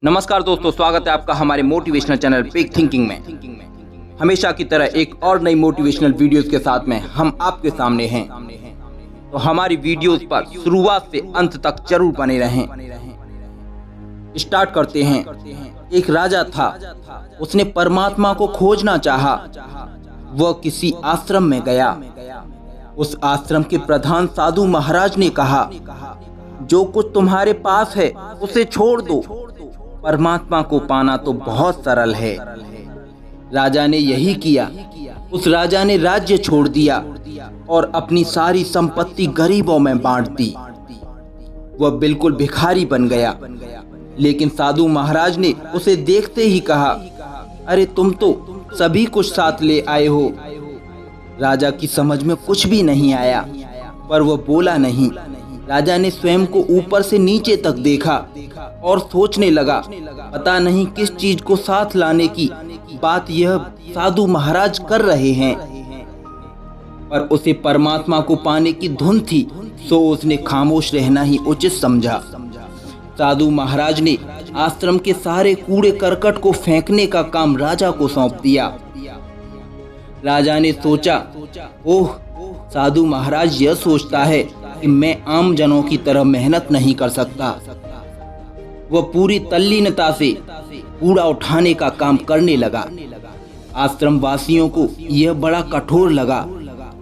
नमस्कार दोस्तों, स्वागत है आपका हमारे मोटिवेशनल चैनल बिग थिंकिंग में। हमेशा की तरह एक और नई मोटिवेशनल वीडियोस के साथ में हम आपके सामने हैं, तो हमारी वीडियोस पर शुरुआत से अंत तक जरूर बने रहें। स्टार्ट करते हैं। एक राजा था, उसने परमात्मा को खोजना चाहा। वह किसी आश्रम में गया। उस आश्रम के प्रधान साधु महाराज ने कहा, जो कुछ तुम्हारे पास है उसे छोड़ दो, परमात्मा को पाना तो बहुत सरल है। राजा ने यही किया। उस राजा ने राज्य छोड़ दिया और अपनी सारी संपत्ति गरीबों में बांट दी। वह बिल्कुल भिखारी बन गया। लेकिन साधु महाराज ने उसे देखते ही कहा, अरे तुम तो सभी कुछ साथ ले आए हो। राजा की समझ में कुछ भी नहीं आया, पर वह बोला नहीं। राजा ने स्वयं को ऊपर से नीचे तक देखा और सोचने लगा, पता नहीं किस चीज को साथ लाने की बात यह साधु महाराज कर रहे हैं। पर उसे परमात्मा को पाने की धुन थी, सो उसने खामोश रहना ही उचित समझा। साधु महाराज ने आश्रम के सारे कूड़े करकट को फेंकने का काम राजा को सौंप दिया। राजा ने सोचा, ओह, साधु महाराज यह सोचता है कि मैं आम जनों की तरह मेहनत नहीं कर सकता। वह पूरी तल्लीनता से कूड़ा उठाने का काम करने लगा। आश्रम वासियों को यह बड़ा कठोर लगा,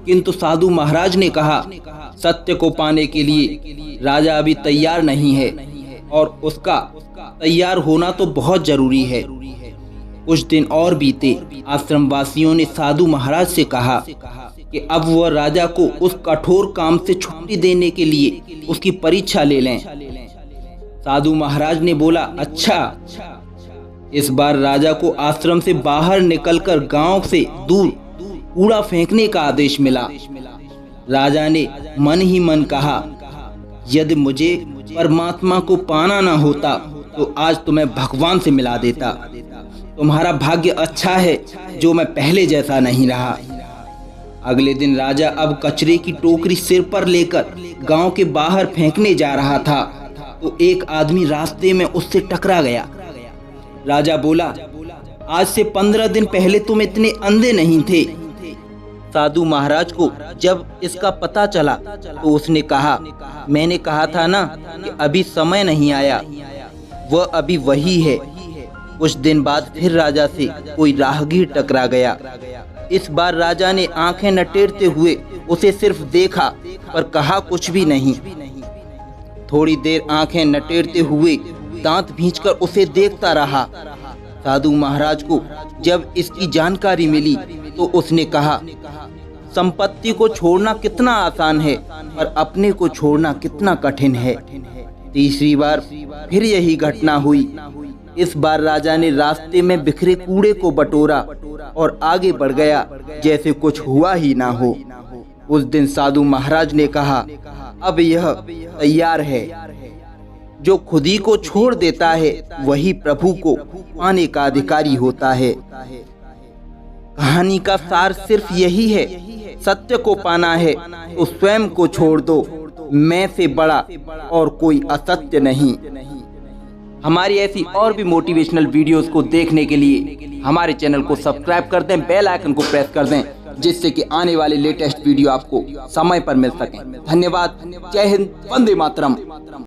किंतु साधु महाराज ने कहा, सत्य को पाने के लिए राजा अभी तैयार नहीं है और उसका तैयार होना तो बहुत जरूरी है। कुछ दिन और बीते। आश्रम वासियों ने साधु महाराज से कहा कि अब वह राजा को उस कठोर काम से छुट्टी देने के लिए उसकी परीक्षा ले लें। साधु महाराज ने बोला, अच्छा। इस बार राजा को आश्रम से बाहर निकलकर गांव से दूर कूड़ा फेंकने का आदेश मिला। राजा ने मन ही मन कहा, यदि मुझे परमात्मा को पाना ना होता तो आज तुम्हें भगवान से मिला देता। तुम्हारा भाग्य अच्छा है जो मैं पहले जैसा नहीं रहा। अगले दिन राजा अब कचरे की टोकरी सिर पर लेकर गांव के बाहर फेंकने जा रहा था, तो एक आदमी रास्ते में उससे टकरा गया। राजा बोला, आज से 15 दिन पहले तुम इतने अंधे नहीं थे। साधु महाराज को जब इसका पता चला तो उसने कहा, मैंने कहा था ना कि अभी समय नहीं आया। वह अभी वही है। कुछ दिन बाद फिर राजा से कोई राहगीर टकरा गया। इस बार राजा ने आंखें नटेरते हुए उसे सिर्फ देखा, पर कहा कुछ भी नहीं। थोड़ी देर आंखें नटेरते हुए दांत भींचकर उसे देखता रहा। साधु महाराज को जब इसकी जानकारी मिली तो उसने कहा, संपत्ति को छोड़ना कितना आसान है, पर अपने को छोड़ना कितना कठिन है। तीसरी बार फिर यही घटना हुई। इस बार राजा ने रास्ते में बिखरे कूड़े को बटोरा और आगे बढ़ गया जैसे कुछ हुआ ही ना हो। उस दिन साधु महाराज ने कहा, अब यह तैयार है। जो खुद ही को छोड़ देता है वही प्रभु को पाने का अधिकारी होता है। कहानी का सार सिर्फ यही है, सत्य को पाना है तो स्वयं को छोड़ दो। मैं से बड़ा और कोई असत्य नहीं। हमारी ऐसी और भी मोटिवेशनल वीडियोस को देखने के लिए हमारे चैनल को सब्सक्राइब कर दें, बेल आइकन को प्रेस कर दें, जिससे कि आने वाले लेटेस्ट वीडियो आपको समय पर मिल सकें। धन्यवाद। जय हिंद। वंदे मातरम।